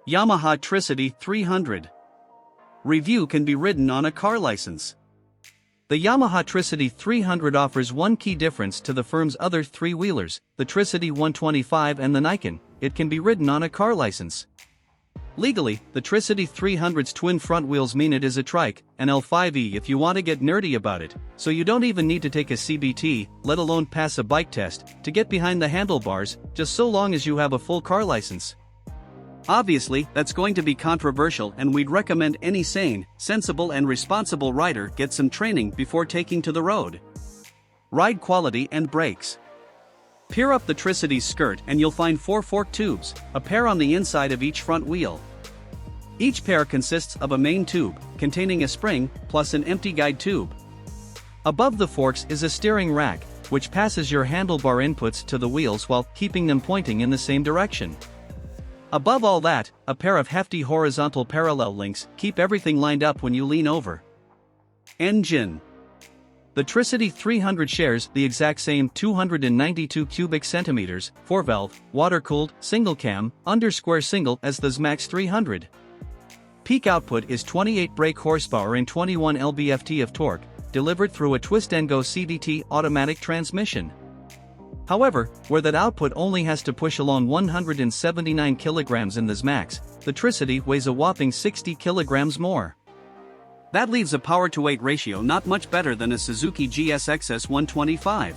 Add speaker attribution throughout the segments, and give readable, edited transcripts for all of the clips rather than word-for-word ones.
Speaker 1: YAMAHA TRICITY 300. Review can be ridden on a car license. The YAMAHA TRICITY 300 offers one key difference to the firm's other three-wheelers, the TRICITY 125 and the Nikon: it can be ridden on a car license. Legally, the TRICITY 300's twin front wheels mean it is a trike, an L5e if you want to get nerdy about it, so you don't even need to take a CBT, let alone pass a bike test, to get behind the handlebars, just so long as you have a full car license. Obviously, that's going to be controversial, and we'd recommend any sane, sensible and responsible rider get some training before taking to the road. Ride quality and brakes. Peer up the TRICITY's skirt and you'll find 4 fork tubes, a pair on the inside of each front wheel. Each pair consists of a main tube, containing a spring, plus an empty guide tube. Above the forks is a steering rack, which passes your handlebar inputs to the wheels while keeping them pointing in the same direction. Above all that, a pair of hefty horizontal parallel links keep everything lined up when you lean over. Engine. The TRICITY 300 shares the exact same 292 cubic centimeters, 4-valve, water-cooled, single-cam, underscore single as the ZMAX 300. Peak output is 28 brake horsepower and 21 lb-ft of torque, delivered through a twist-and-go CDT automatic transmission. However, where that output only has to push along 179 kilograms in the ZMAX, the TRICITY weighs a whopping 60 kilograms more. That leaves a power-to-weight ratio not much better than a Suzuki GSX-S 125.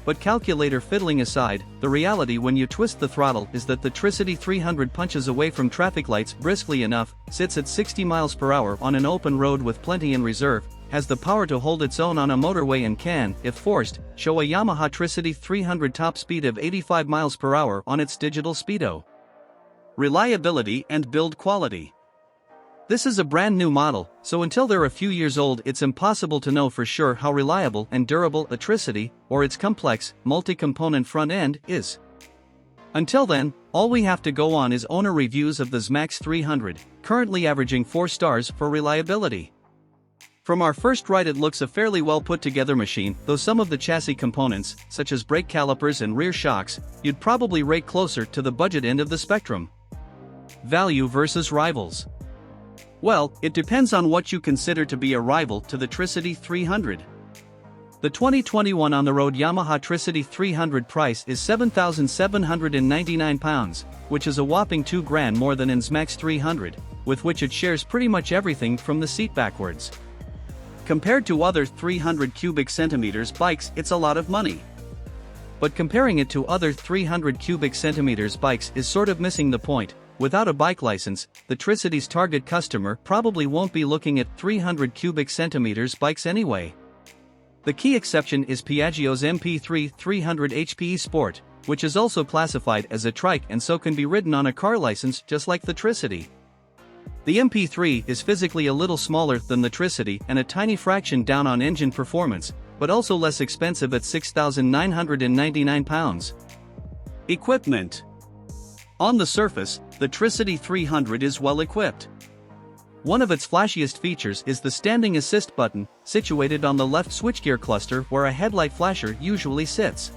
Speaker 1: But calculator fiddling aside, the reality when you twist the throttle is that the TRICITY 300 punches away from traffic lights briskly enough, sits at 60 miles per hour on an open road with plenty in reserve, has the power to hold its own on a motorway and can, if forced, show a YAMAHA TRICITY 300 top speed of 85 miles per hour on its digital speedo. Reliability and build quality. This is a brand new model, so until they're a few years old it's impossible to know for sure how reliable and durable a TRICITY, or its complex, multi-component front end, is. Until then, all we have to go on is owner reviews of the ZMAX 300, currently averaging 4 stars for reliability. From our first ride it looks a fairly well put together machine, though some of the chassis components, such as brake calipers and rear shocks, you'd probably rate closer to the budget end of the spectrum. Value versus rivals. Well, it depends on what you consider to be a rival to the TRICITY 300. The 2021 on-the-road YAMAHA TRICITY 300 price is £7,799, which is a whopping $2,000 more than in ZMAX 300, with which it shares pretty much everything from the seat backwards. Compared to other 300 cubic centimeters bikes, it's a lot of money. But comparing it to other 300 cubic centimeters bikes is sort of missing the point. Without a bike license, the TRICITY's target customer probably won't be looking at 300 cubic centimeters bikes anyway. The key exception is Piaggio's MP3 300 HPE Sport, which is also classified as a trike and so can be ridden on a car license just like the TRICITY. The MP3 is physically a little smaller than the TRICITY and a tiny fraction down on engine performance, but also less expensive at £6,999. Equipment. On the surface, the TRICITY 300 is well equipped. One of its flashiest features is the standing assist button, situated on the left switchgear cluster where a headlight flasher usually sits.